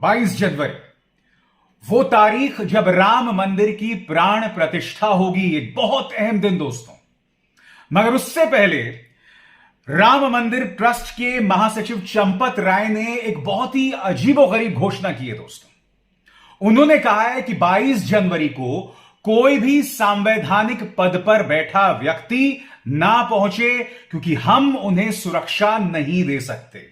22 जनवरी वो तारीख जब राम मंदिर की प्राण प्रतिष्ठा होगी। एक बहुत अहम दिन दोस्तों। मगर उससे पहले राम मंदिर ट्रस्ट के महासचिव चंपत राय ने एक बहुत ही अजीबोगरीब घोषणा की है दोस्तों। उन्होंने कहा है कि 22 जनवरी को कोई भी संवैधानिक पद पर बैठा व्यक्ति ना पहुंचे, क्योंकि हम उन्हें सुरक्षा नहीं दे सकते।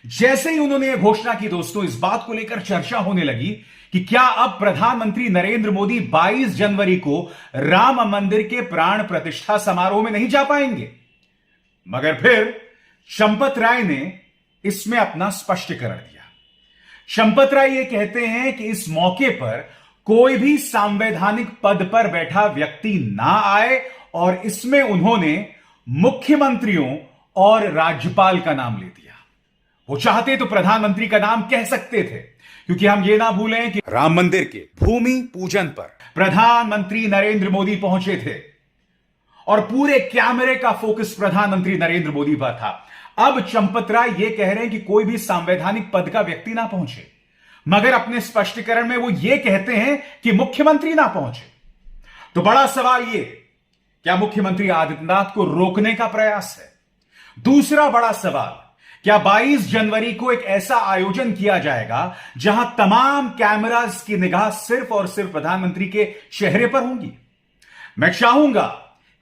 जैसे ही उन्होंने यह घोषणा की दोस्तों, इस बात को लेकर चर्चा होने लगी कि क्या अब प्रधानमंत्री नरेंद्र मोदी 22 जनवरी को राम मंदिर के प्राण प्रतिष्ठा समारोह में नहीं जा पाएंगे। मगर फिर चंपत राय ने इसमें अपना स्पष्टीकरण दिया। चंपत राय यह कहते हैं कि इस मौके पर कोई भी संवैधानिक पद पर बैठा व्यक्ति ना आए, और इसमें उन्होंने मुख्यमंत्रियों और राज्यपाल का नाम ले दिया। वो चाहते तो प्रधानमंत्री का नाम कह सकते थे, क्योंकि हम ये ना भूलें कि राम मंदिर के भूमि पूजन पर प्रधानमंत्री नरेंद्र मोदी पहुंचे थे और पूरे कैमरे का फोकस प्रधानमंत्री नरेंद्र मोदी पर था। अब चंपत राय ये कह रहे हैं कि कोई भी संवैधानिक पद का व्यक्ति ना पहुंचे, मगर अपने स्पष्टीकरण में वो ये कहते हैं कि मुख्यमंत्री ना पहुंचे। तो बड़ा सवाल ये, क्या मुख्यमंत्री आदित्यनाथ को रोकने का प्रयास है? दूसरा बड़ा सवाल, क्या 22 जनवरी को एक ऐसा आयोजन किया जाएगा जहां तमाम कैमरास की निगाह सिर्फ और सिर्फ प्रधानमंत्री के चेहरे पर होंगी? मैं चाहूंगा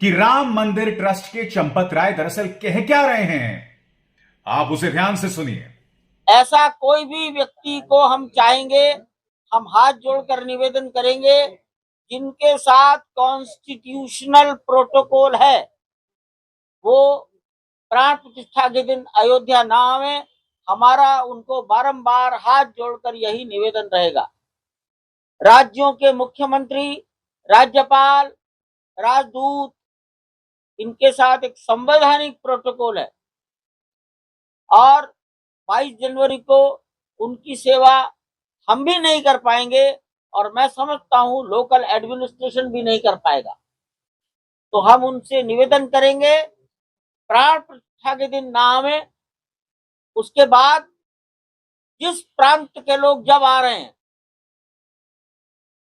कि राम मंदिर ट्रस्ट के चंपत राय दरअसल कह क्या रहे हैं, आप उसे ध्यान से सुनिए। ऐसा कोई भी व्यक्ति को हम चाहेंगे, हम हाथ जोड़कर निवेदन करेंगे, जिनके साथ कॉन्स्टिट्यूशनल प्रोटोकॉल है, वो प्राण प्रतिष्ठा के दिन अयोध्या ना आवे। हमारा उनको बारंबार हाथ जोड़कर यही निवेदन रहेगा। राज्यों के मुख्यमंत्री, राज्यपाल, राजदूत, इनके साथ एक संवैधानिक प्रोटोकॉल है, और 22 जनवरी को उनकी सेवा हम भी नहीं कर पाएंगे, और मैं समझता हूं लोकल एडमिनिस्ट्रेशन भी नहीं कर पाएगा। तो हम उनसे निवेदन करेंगे, प्राण प्रतिष्ठा के दिन ना आवे। उसके बाद जिस प्रांत के लोग जब आ रहे हैं,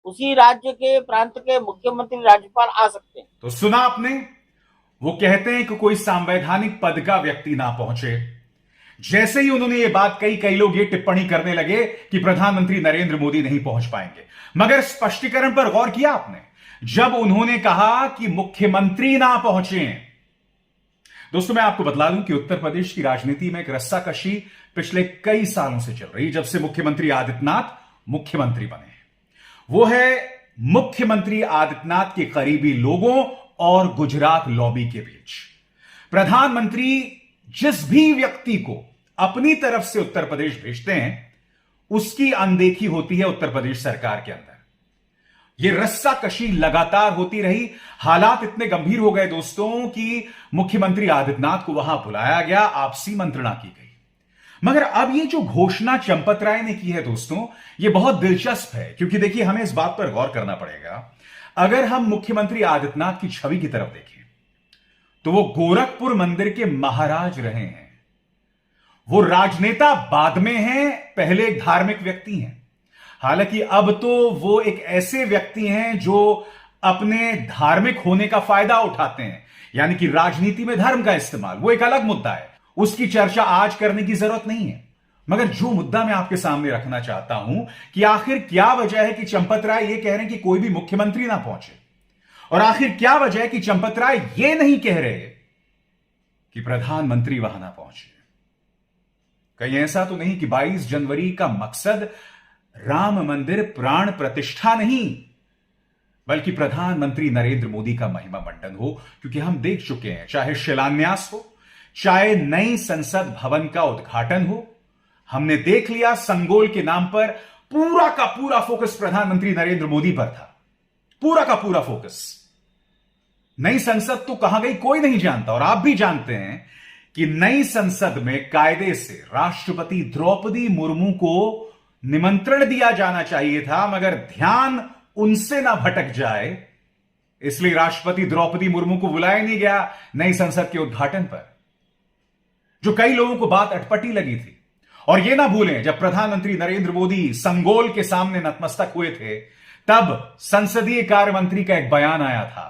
उसी राज्य के प्रांत के मुख्यमंत्री, राज्यपाल आ सकते हैं। तो सुना आपने, वो कहते हैं कि कोई संवैधानिक पद का व्यक्ति ना पहुंचे। जैसे ही उन्होंने ये बात कही, कई लोग ये टिप्पणी करने लगे कि प्रधानमंत्री नरेंद्र मोदी नहीं पहुंच पाएंगे। मगर स्पष्टीकरण पर गौर किया आपने, जब उन्होंने कहा कि मुख्यमंत्री ना पहुंचे। दोस्तों, मैं आपको बतला दूं कि उत्तर प्रदेश की राजनीति में एक रस्साकशी पिछले कई सालों से चल रही, जब से मुख्यमंत्री आदित्यनाथ मुख्यमंत्री बने हैं। वो है मुख्यमंत्री आदित्यनाथ के करीबी लोगों और गुजरात लॉबी के बीच। प्रधानमंत्री जिस भी व्यक्ति को अपनी तरफ से उत्तर प्रदेश भेजते हैं, उसकी अनदेखी होती है उत्तर प्रदेश सरकार के अंदर। यह रस्साकशी लगातार होती रही। हालात इतने गंभीर हो गए दोस्तों कि मुख्यमंत्री आदित्यनाथ को वहां बुलाया गया, आपसी मंत्रणा की गई। मगर अब ये जो घोषणा चंपत राय ने की है दोस्तों, ये बहुत दिलचस्प है, क्योंकि देखिए हमें इस बात पर गौर करना पड़ेगा। अगर हम मुख्यमंत्री आदित्यनाथ की छवि की तरफ देखें, तो वो गोरखपुर मंदिर के महाराज रहे हैं। वो राजनेता बाद में हैं, पहले एक धार्मिक व्यक्ति हैं। हालांकि अब तो वो एक ऐसे व्यक्ति हैं जो अपने धार्मिक होने का फायदा उठाते हैं, यानी कि राजनीति में धर्म का इस्तेमाल। वो एक अलग मुद्दा है, उसकी चर्चा आज करने की जरूरत नहीं है। मगर जो मुद्दा मैं आपके सामने रखना चाहता हूं कि आखिर क्या वजह है कि चंपत राय ये कह रहे हैं कि कोई भी मुख्यमंत्री ना पहुंचे, और आखिर क्या वजह है कि चंपत राय ये नहीं कह रहे कि प्रधानमंत्री वहां ना पहुंचे। कहीं ऐसा तो नहीं कि 22 जनवरी का मकसद राम मंदिर प्राण प्रतिष्ठा नहीं, बल्कि प्रधानमंत्री नरेंद्र मोदी का महिमा मंडन हो? क्योंकि हम देख चुके हैं, चाहे शिलान्यास हो, चाहे नई संसद भवन का उद्घाटन हो, हमने देख लिया संगोल के नाम पर पूरा का पूरा फोकस प्रधानमंत्री नरेंद्र मोदी पर था। पूरा का पूरा फोकस। नई संसद तो कहां गई कोई नहीं जानता, और आप भी जानते हैं कि नई संसद में कायदे से राष्ट्रपति द्रौपदी मुर्मू को निमंत्रण दिया जाना चाहिए था, मगर ध्यान उनसे ना भटक जाए, इसलिए राष्ट्रपति द्रौपदी मुर्मू को बुलाया नहीं गया नई संसद के उद्घाटन पर। जो कई लोगों को बात अटपटी लगी थी, और यह ना भूलें, जब प्रधानमंत्री नरेंद्र मोदी संगोल के सामने नतमस्तक हुए थे, तब संसदीय कार्य मंत्री का एक बयान आया था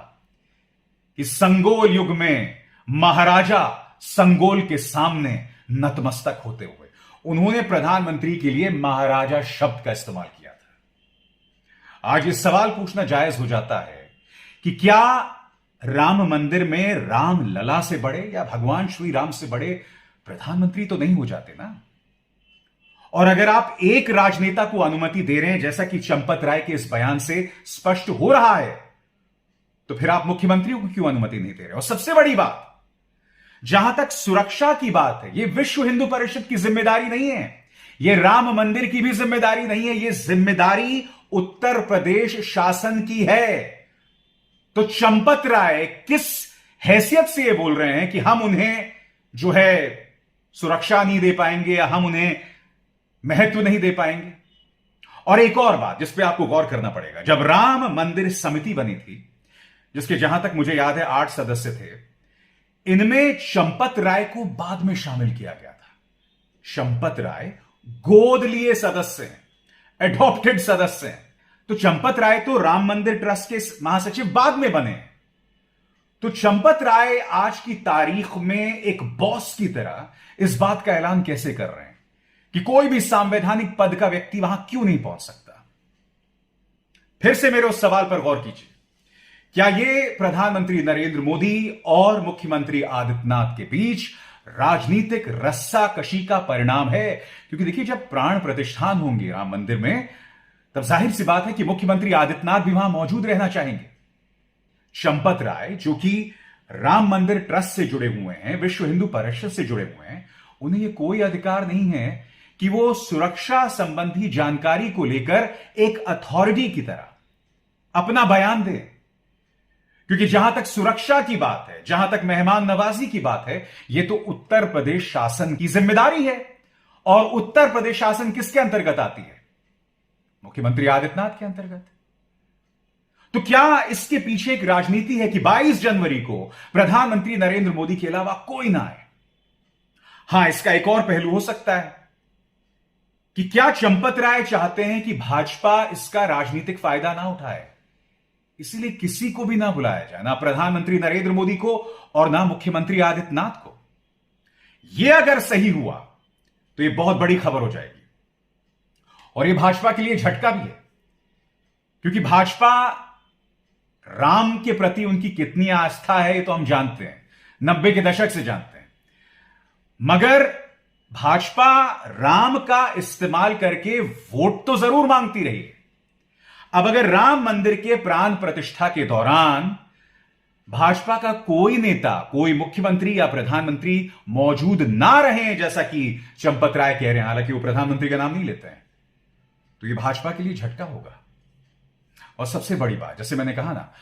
कि संगोल युग में महाराजा संगोल के सामने नतमस्तक होते हुए उन्होंने प्रधानमंत्री के लिए महाराजा शब्द का इस्तेमाल किया था। आज ये सवाल पूछना जायज हो जाता है कि क्या राम मंदिर में राम लला से बड़े या भगवान श्री राम से बड़े प्रधानमंत्री तो नहीं हो जाते ना। और अगर आप एक राजनेता को अनुमति दे रहे हैं, जैसा कि चंपत राय के इस बयान से स्पष्ट हो रहा है, तो फिर आप मुख्यमंत्रियों को क्यों अनुमति नहीं दे रहे? और सबसे बड़ी बात, जहां तक सुरक्षा की बात है, यह विश्व हिंदू परिषद की जिम्मेदारी नहीं है, यह राम मंदिर की भी जिम्मेदारी नहीं है, यह जिम्मेदारी उत्तर प्रदेश शासन की है। तो चंपत राय किस हैसियत से यह बोल रहे हैं कि हम उन्हें जो है सुरक्षा नहीं दे पाएंगे या हम उन्हें महत्व नहीं दे पाएंगे? और एक और बात जिस पे आपको गौर करना पड़ेगा, जब राम मंदिर समिति बनी थी, जिसके जहां तक मुझे याद है 8 सदस्य थे, इनमें चंपत राय को बाद में शामिल किया गया था। चंपत राय गोद लिए सदस्य हैं, एडॉप्टेड सदस्य हैं। तो चंपत राय तो राम मंदिर ट्रस्ट के महासचिव बाद में बने। तो चंपत राय आज की तारीख में एक बॉस की तरह इस बात का ऐलान कैसे कर रहे हैं कि कोई भी संवैधानिक पद का व्यक्ति वहां क्यों नहीं पहुंच सकता? फिर से मेरे उस सवाल पर गौर कीजिए, क्या यह प्रधानमंत्री नरेंद्र मोदी और मुख्यमंत्री आदित्यनाथ के बीच राजनीतिक रस्साकशी का परिणाम है? क्योंकि देखिए, जब प्राण प्रतिष्ठान होंगे राम मंदिर में, तब जाहिर सी बात है कि मुख्यमंत्री आदित्यनाथ भी वहां मौजूद रहना चाहेंगे। चंपत राय, जो कि राम मंदिर ट्रस्ट से जुड़े हुए हैं, विश्व हिंदू परिषद से जुड़े हुए हैं, उन्हें यह कोई अधिकार नहीं है कि वो सुरक्षा संबंधी जानकारी को लेकर एक अथॉरिटी की तरह अपना बयान दें। क्योंकि जहां तक सुरक्षा की बात है, जहां तक मेहमान नवाजी की बात है, यह तो उत्तर प्रदेश शासन की जिम्मेदारी है। और उत्तर प्रदेश शासन किसके अंतर्गत आती है? मुख्यमंत्री आदित्यनाथ के अंतर्गत। तो क्या इसके पीछे एक राजनीति है कि 22 जनवरी को प्रधानमंत्री नरेंद्र मोदी के अलावा कोई ना आए? हां, इसका एक और पहलू हो सकता है कि क्या चंपत राय चाहते हैं कि भाजपा इसका राजनीतिक फायदा ना उठाए, इसीलिए किसी को भी ना बुलाया जाए, ना प्रधानमंत्री नरेंद्र मोदी को और ना मुख्यमंत्री आदित्यनाथ को। यह अगर सही हुआ तो यह बहुत बड़ी खबर हो जाएगी और यह भाजपा के लिए झटका भी है, क्योंकि भाजपा राम के प्रति उनकी कितनी आस्था है ये तो हम जानते हैं, 90 के दशक से जानते हैं। मगर भाजपा राम का इस्तेमाल करके वोट तो जरूर मांगती रही है। अब अगर राम मंदिर के प्राण प्रतिष्ठा के दौरान भाजपा का कोई नेता, कोई मुख्यमंत्री या प्रधानमंत्री मौजूद ना रहे, जैसा कि चंपत राय कह रहे हैं, हालांकि वो प्रधानमंत्री का नाम नहीं लेते हैं, तो यह भाजपा के लिए झटका होगा। और सबसे बड़ी बात, जैसे मैंने कहा ना,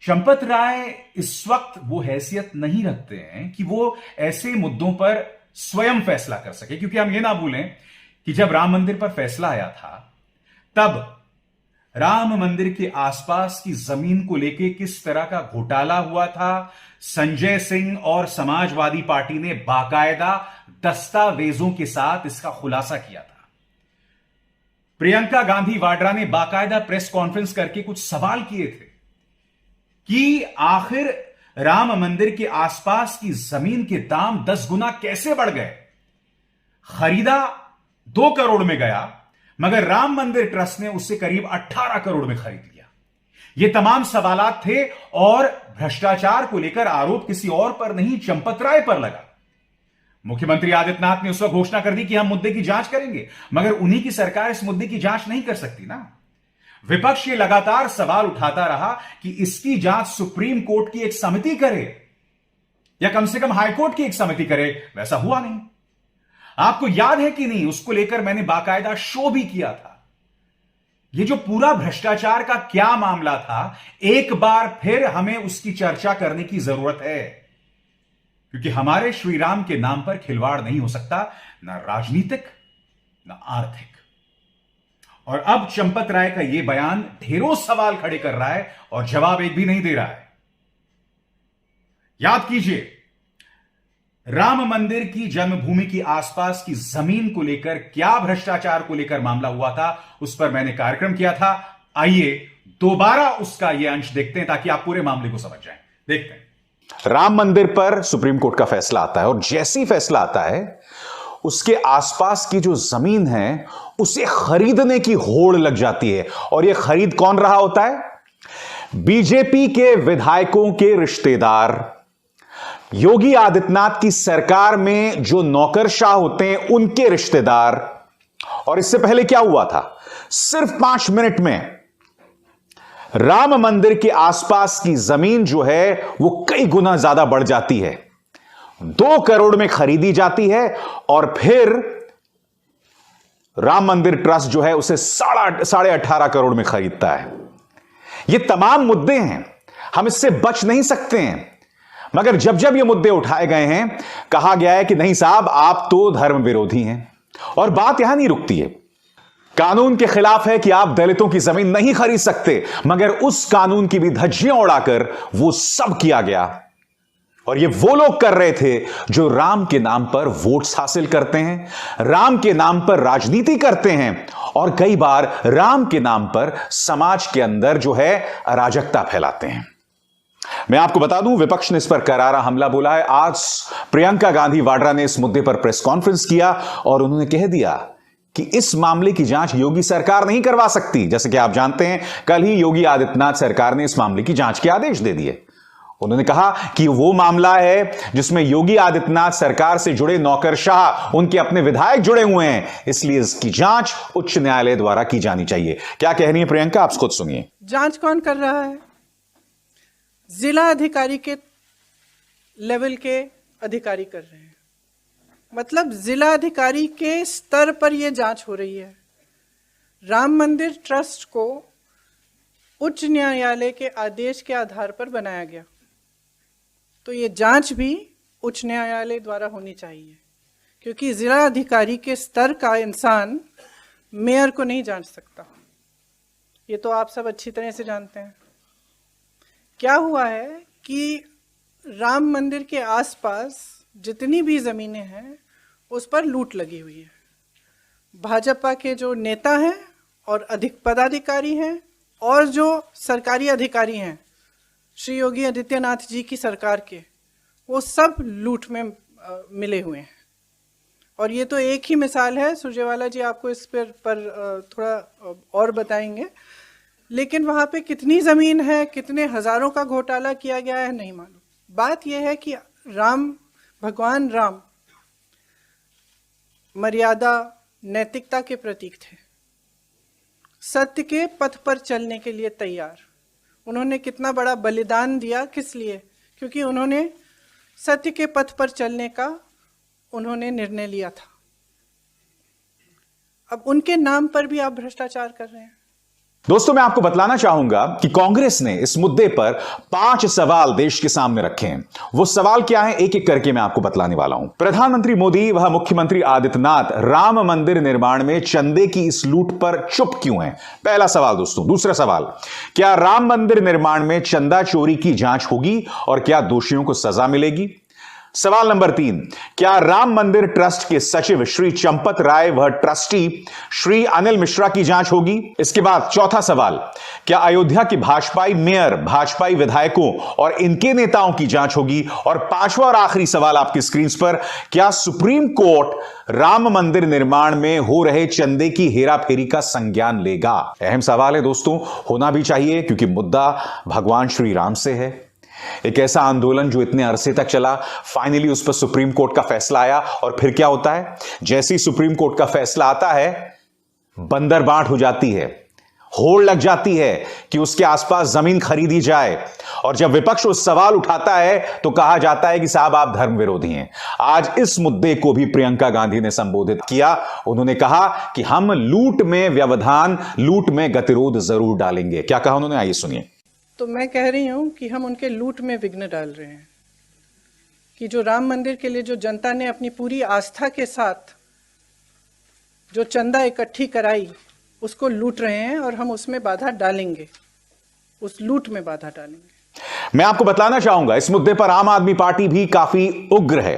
चंपत राय इस वक्त वो हैसियत नहीं रखते हैं कि वो ऐसे मुद्दों पर स्वयं फैसला कर सके। क्योंकि हम ये ना भूलें कि जब राम मंदिर पर फैसला आया था, तब राम मंदिर के आसपास की जमीन को लेकर किस तरह का घोटाला हुआ था, संजय सिंह और समाजवादी पार्टी ने बाकायदा दस्तावेजों के साथ इसका खुलासा किया था। प्रियंका गांधी वाड्रा ने बाकायदा प्रेस कॉन्फ्रेंस करके कुछ सवाल किए थे कि आखिर राम मंदिर के आसपास की जमीन के दाम 10 गुना कैसे बढ़ गए। खरीदा 2 करोड़ में गया, मगर राम मंदिर ट्रस्ट ने उससे करीब 18 करोड़ में खरीद लिया। ये तमाम सवालात थे और भ्रष्टाचार को लेकर आरोप किसी और पर नहीं, चंपत राय पर लगा। मुख्यमंत्री आदित्यनाथ ने उस वक्त घोषणा कर दी कि हम मुद्दे की जांच करेंगे, मगर उन्हीं की सरकार इस मुद्दे की जांच नहीं कर सकती ना। विपक्ष ये लगातार सवाल उठाता रहा कि इसकी जांच सुप्रीम कोर्ट की एक समिति करे या कम से कम हाईकोर्ट की एक समिति करे। वैसा हुआ नहीं। आपको याद है कि नहीं, उसको लेकर मैंने बाकायदा शो भी किया था। यह जो पूरा भ्रष्टाचार का क्या मामला था, एक बार फिर हमें उसकी चर्चा करने की जरूरत है, क्योंकि हमारे श्री राम के नाम पर खिलवाड़ नहीं हो सकता, ना राजनीतिक ना आर्थिक। और अब चंपत राय का यह बयान ढेरों सवाल खड़े कर रहा है और जवाब एक भी नहीं दे रहा है। याद कीजिए, राम मंदिर की जन्मभूमि की आसपास की जमीन को लेकर क्या भ्रष्टाचार को लेकर मामला हुआ था, उस पर मैंने कार्यक्रम किया था। आइए दोबारा उसका यह अंश देखते हैं ताकि आप पूरे मामले को समझ जाएं। देखते हैं। राम मंदिर पर सुप्रीम कोर्ट का फैसला आता है और जैसे ही फैसला आता है उसके आसपास की जो जमीन है उसे खरीदने की होड़ लग जाती है। और यह खरीद कौन रहा होता है? बीजेपी के विधायकों के रिश्तेदार, योगी आदित्यनाथ की सरकार में जो नौकरशाह होते हैं उनके रिश्तेदार। और इससे पहले क्या हुआ था? सिर्फ 5 मिनट में राम मंदिर के आसपास की जमीन जो है वो कई गुना ज्यादा बढ़ जाती है, 2 करोड़ में खरीदी जाती है और फिर राम मंदिर ट्रस्ट जो है उसे 18.5 करोड़ में खरीदता है। ये तमाम मुद्दे हैं, हम इससे बच नहीं सकते हैं। मगर जब जब ये मुद्दे उठाए गए हैं, कहा गया है कि नहीं साहब, आप तो धर्म विरोधी हैं। और बात यहां नहीं रुकती है। कानून के खिलाफ है कि आप दलितों की जमीन नहीं खरीद सकते, मगर उस कानून की भी धज्जियां उड़ाकर वो सब किया गया। और ये वो लोग कर रहे थे जो राम के नाम पर वोट्स हासिल करते हैं, राम के नाम पर राजनीति करते हैं और कई बार राम के नाम पर समाज के अंदर जो है अराजकता फैलाते हैं। मैं आपको बता दूं, विपक्ष ने इस पर करारा हमला बोला है। आज प्रियंका गांधी वाड्रा ने इस मुद्दे पर प्रेस कॉन्फ्रेंस किया और उन्होंने कह दिया कि इस मामले की जांच योगी सरकार नहीं करवा सकती। जैसे कि आप जानते हैं, कल ही योगी आदित्यनाथ सरकार ने इस मामले की जांच के आदेश दे दिए। उन्होंने कहा कि वो मामला है जिसमें योगी आदित्यनाथ सरकार से जुड़े नौकरशाह, उनके अपने विधायक जुड़े हुए हैं, इसलिए इसकी जांच उच्च न्यायालय द्वारा की जानी चाहिए। क्या कह रही है प्रियंका, आप खुद सुनिए। जांच कौन कर रहा है? जिला अधिकारी के लेवल के अधिकारी कर रहे हैं। मतलब जिला अधिकारी के स्तर पर यह जांच हो रही है। राम मंदिर ट्रस्ट को उच्च न्यायालय के आदेश के आधार पर बनाया गया, तो ये जांच भी उच्च न्यायालय द्वारा होनी चाहिए, क्योंकि जिला अधिकारी के स्तर का इंसान मेयर को नहीं जांच सकता। ये तो आप सब अच्छी तरह से जानते हैं। क्या हुआ है कि राम मंदिर के आसपास जितनी भी ज़मीनें हैं उस पर लूट लगी हुई है। भाजपा के जो नेता हैं और अधिक पदाधिकारी हैं और जो सरकारी अधिकारी हैं श्री योगी आदित्यनाथ जी की सरकार के, वो सब लूट में मिले हुए हैं। और ये तो एक ही मिसाल है, सुरजेवाला जी आपको इस पर थोड़ा और बताएंगे। लेकिन वहाँ पे कितनी ज़मीन है, कितने हज़ारों का घोटाला किया गया है, नहीं मालूम। बात यह है कि भगवान राम मर्यादा, नैतिकता के प्रतीक थे, सत्य के पथ पर चलने के लिए तैयार। उन्होंने कितना बड़ा बलिदान दिया, किस लिए? क्योंकि उन्होंने सत्य के पथ पर चलने का उन्होंने निर्णय लिया था। अब उनके नाम पर भी आप भ्रष्टाचार कर रहे हैं। दोस्तों, मैं आपको बतलाना चाहूंगा कि कांग्रेस ने इस मुद्दे पर 5 सवाल देश के सामने रखे हैं। वो सवाल क्या है, एक एक करके मैं आपको बतलाने वाला हूं। प्रधानमंत्री मोदी व मुख्यमंत्री आदित्यनाथ राम मंदिर निर्माण में चंदे की इस लूट पर चुप क्यों हैं? पहला सवाल दोस्तों। दूसरा सवाल, क्या राम मंदिर निर्माण में चंदा चोरी की जांच होगी और क्या दोषियों को सजा मिलेगी? सवाल नंबर 3, क्या राम मंदिर ट्रस्ट के सचिव श्री चंपत राय व ट्रस्टी श्री अनिल मिश्रा की जांच होगी? इसके बाद चौथा सवाल, क्या अयोध्या के भाजपाई मेयर, भाजपाई विधायकों और इनके नेताओं की जांच होगी? और 5वां और आखिरी सवाल आपकी स्क्रीन पर, क्या सुप्रीम कोर्ट राम मंदिर निर्माण में हो रहे चंदे की हेराफेरी का संज्ञान लेगा? अहम सवाल है दोस्तों, होना भी चाहिए, क्योंकि मुद्दा भगवान श्री राम से है। एक ऐसा आंदोलन जो इतने अरसे तक चला, फाइनली उस पर सुप्रीम कोर्ट का फैसला आया। और फिर क्या होता है? जैसे ही सुप्रीम कोर्ट का फैसला आता है, बंदर बांट हो जाती है, होड़ लग जाती है कि उसके आसपास जमीन खरीदी जाए। और जब विपक्ष उस सवाल उठाता है तो कहा जाता है कि साहब आप धर्म विरोधी हैं। आज इस मुद्दे को भी प्रियंका गांधी ने संबोधित किया। उन्होंने कहा कि हम लूट में व्यवधान, लूट में गतिरोध जरूर डालेंगे। क्या कहा उन्होंने, आइए सुनिए। तो मैं कह रही हूं कि हम उनके लूट में विघ्न डाल रहे हैं, कि जो राम मंदिर के लिए जो जनता ने अपनी पूरी आस्था के साथ जो चंदा इकट्ठी कराई, उसको लूट रहे हैं और हम उसमें बाधा डालेंगे, उस लूट में बाधा डालेंगे। मैं आपको बतलाना चाहूंगा इस मुद्दे पर आम आदमी पार्टी भी काफी उग्र है।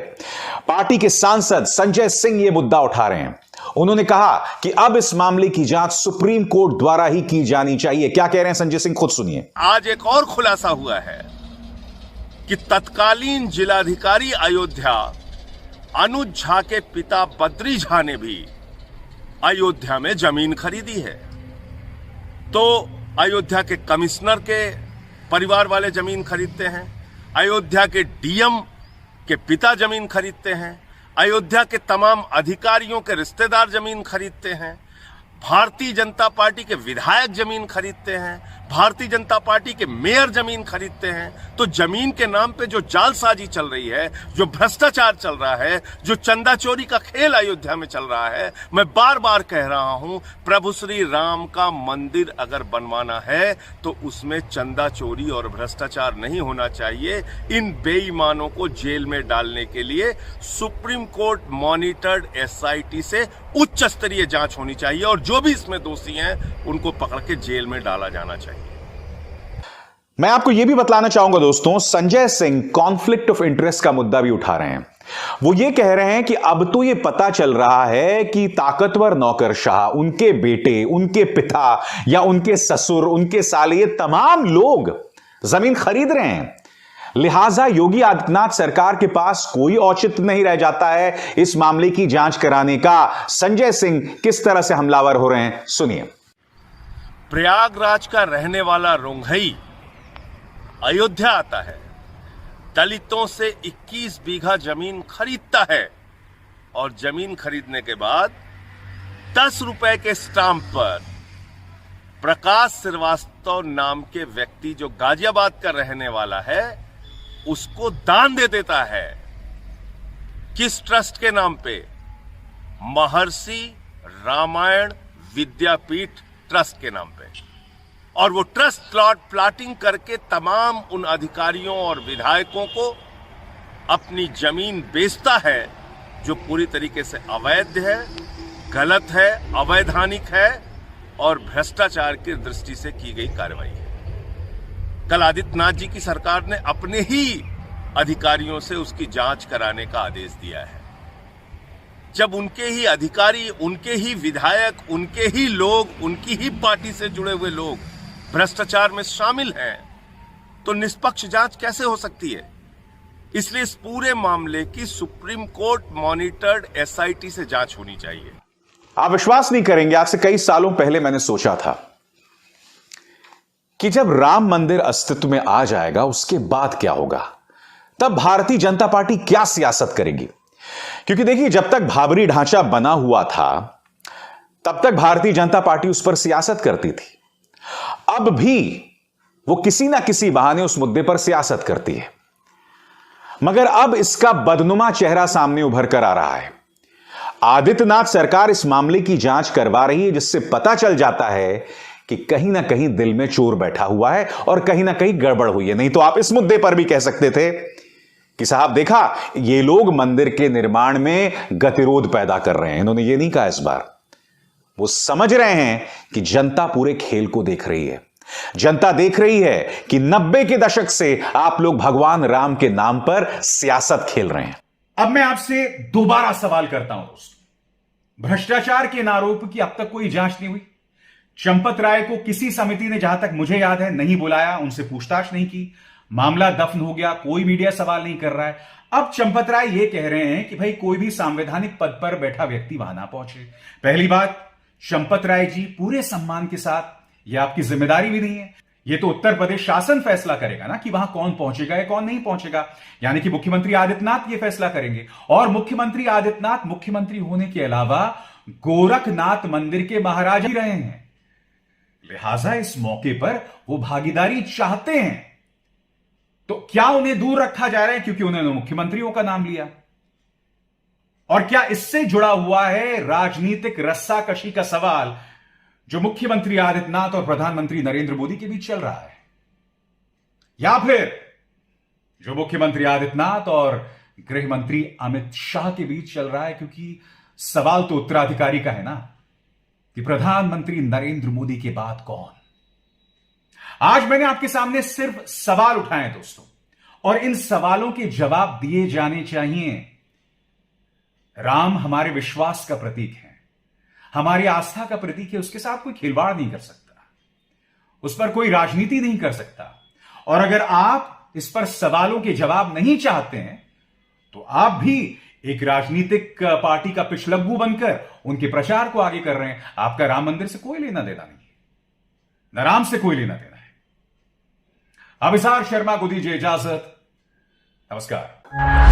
पार्टी के सांसद संजय सिंह यह मुद्दा उठा रहे हैं। उन्होंने कहा कि अब इस मामले की जांच सुप्रीम कोर्ट द्वारा ही की जानी चाहिए। क्या कह रहे हैं संजय सिंह, खुद सुनिए। आज एक और खुलासा हुआ है कि तत्कालीन जिलाधिकारी अयोध्या अनुज झा के पिता बद्री झा ने भी अयोध्या में जमीन खरीदी है। तो अयोध्या के कमिश्नर के परिवार वाले जमीन खरीदते हैं, अयोध्या के डीएम के पिता जमीन खरीदते हैं, अयोध्या के तमाम अधिकारियों के रिश्तेदार जमीन खरीदते हैं, भारतीय जनता पार्टी के विधायक जमीन खरीदते हैं, भारतीय जनता पार्टी के मेयर जमीन खरीदते हैं। तो जमीन के नाम पे जो जालसाजी चल रही है, जो भ्रष्टाचार चल रहा है, जो चंदा चोरी का खेल अयोध्या में चल रहा है, मैं बार बार कह रहा हूं, प्रभु श्री राम का मंदिर अगर बनवाना है तो उसमें चंदा चोरी और भ्रष्टाचार नहीं होना चाहिए। इन बेईमानों को जेल में डालने के लिए सुप्रीम कोर्ट मॉनिटर्ड एसआईटी से उच्च स्तरीय जांच होनी चाहिए और जो भी इसमें दोषी हैं उनको पकड़ के जेल में डाला जाना चाहिए। मैं आपको यह भी बतलाना चाहूंगा दोस्तों, Sanjay Singh conflict of interest का मुद्दा भी उठा रहे हैं। वो ये कह रहे हैं कि अब तो ये पता चल रहा है कि ताकतवर नौकरशाह, उनके बेटे, उनके पिता या उनके ससुर, उनके साले, ये तमाम लोग जमीन खरीद रहे हैं। लिहाजा योगी आदित्यनाथ सरकार के पास कोई औचित्य नहीं रह जाता है इस मामले की जांच कराने का। संजय सिंह किस तरह से हमलावर हो रहे हैं, सुनिए। प्रयागराज का रहने वाला रोंघई अयोध्या आता है, दलितों से 21 बीघा जमीन खरीदता है और जमीन खरीदने के बाद 10 रुपए के स्टाम्प पर प्रकाश श्रीवास्तव नाम के व्यक्ति जो गाजियाबाद का रहने वाला है उसको दान दे देता है। किस ट्रस्ट के नाम पे? महर्षि रामायण विद्यापीठ ट्रस्ट के नाम पे। और वो ट्रस्ट प्लाटिंग करके तमाम उन अधिकारियों और विधायकों को अपनी जमीन बेचता है जो पूरी तरीके से अवैध है, गलत है, अवैधानिक है और भ्रष्टाचार की दृष्टि से की गई कार्रवाई है। कल आदित्यनाथ जी की सरकार ने अपने ही अधिकारियों से उसकी जांच कराने का आदेश दिया है। जब उनके ही अधिकारी, उनके ही विधायक, उनके ही लोग, उनकी ही पार्टी से जुड़े हुए लोग भ्रष्टाचार में शामिल हैं तो निष्पक्ष जांच कैसे हो सकती है? इसलिए इस पूरे मामले की सुप्रीम कोर्ट मॉनिटर्ड एसआईटी से जांच होनी चाहिए। आप विश्वास नहीं करेंगे, आज से कई सालों पहले मैंने सोचा था कि जब राम मंदिर अस्तित्व में आ जाएगा उसके बाद क्या होगा, तब भारतीय जनता पार्टी क्या सियासत करेगी। क्योंकि देखिए, जब तक भाबरी ढांचा बना हुआ था तब तक भारतीय जनता पार्टी उस पर सियासत करती थी। अब भी वो किसी ना किसी बहाने उस मुद्दे पर सियासत करती है, मगर अब इसका बदनुमा चेहरा सामने उभर कर आ रहा है। आदित्यनाथ सरकार इस मामले की जांच करवा रही है जिससे पता चल जाता है कि कहीं ना कहीं दिल में चोर बैठा हुआ है और कहीं ना कहीं गड़बड़ हुई है। नहीं तो आप इस मुद्दे पर भी कह सकते थे कि साहब देखा, ये लोग मंदिर के निर्माण में गतिरोध पैदा कर रहे हैं। इन्होंने ये नहीं कहा इस बार। वो समझ रहे हैं कि जनता पूरे खेल को देख रही है। जनता देख रही है कि 90 के दशक से आप लोग भगवान राम के नाम पर सियासत खेल रहे हैं। अब मैं आपसे दोबारा सवाल करता हूं दोस्तों, भ्रष्टाचार के इन आरोप की अब तक कोई जांच नहीं हुई। चंपत राय को किसी समिति ने, जहां तक मुझे याद है, नहीं बुलाया, उनसे पूछताछ नहीं की, मामला दफन हो गया, कोई मीडिया सवाल नहीं कर रहा है। अब चंपत राय यह कह रहे हैं कि भाई कोई भी संवैधानिक पद पर बैठा व्यक्ति वहां ना पहुंचे। पहली बात, चंपत राय जी पूरे सम्मान के साथ, यह आपकी जिम्मेदारी भी नहीं है, यह तो उत्तर प्रदेश शासन फैसला करेगा ना कि वहां कौन पहुंचेगा या कौन नहीं पहुंचेगा। यानी कि मुख्यमंत्री आदित्यनाथ यह फैसला करेंगे। और मुख्यमंत्री आदित्यनाथ मुख्यमंत्री होने के अलावा गोरखनाथ मंदिर के महाराज ही रहे हैं। लिहाजा इस मौके पर वो भागीदारी चाहते हैं। तो क्या उन्हें दूर रखा जा रहा है क्योंकि उन्होंने मुख्यमंत्रियों का नाम लिया? और क्या इससे जुड़ा हुआ है राजनीतिक रस्साकशी का सवाल जो मुख्यमंत्री आदित्यनाथ और प्रधानमंत्री नरेंद्र मोदी के बीच चल रहा है? या फिर जो मुख्यमंत्री आदित्यनाथ और गृह मंत्री अमित शाह के बीच चल रहा है? क्योंकि सवाल तो उत्तराधिकारी का है ना कि प्रधानमंत्री नरेंद्र मोदी के बाद कौन? आज मैंने आपके सामने सिर्फ सवाल उठाए हैं दोस्तों, और इन सवालों के जवाब दिए जाने चाहिए। राम हमारे विश्वास का प्रतीक है, हमारी आस्था का प्रतीक है। उसके साथ कोई खिलवाड़ नहीं कर सकता, उस पर कोई राजनीति नहीं कर सकता। और अगर आप इस पर सवालों के जवाब नहीं चाहते हैं तो आप भी एक राजनीतिक पार्टी का पिछलग्गू बनकर उनके प्रचार को आगे कर रहे हैं। आपका राम मंदिर से कोई लेना देना नहीं है, न राम से कोई लेना देना है। अभिसार शर्मा को दीजिए इजाजत। नमस्कार।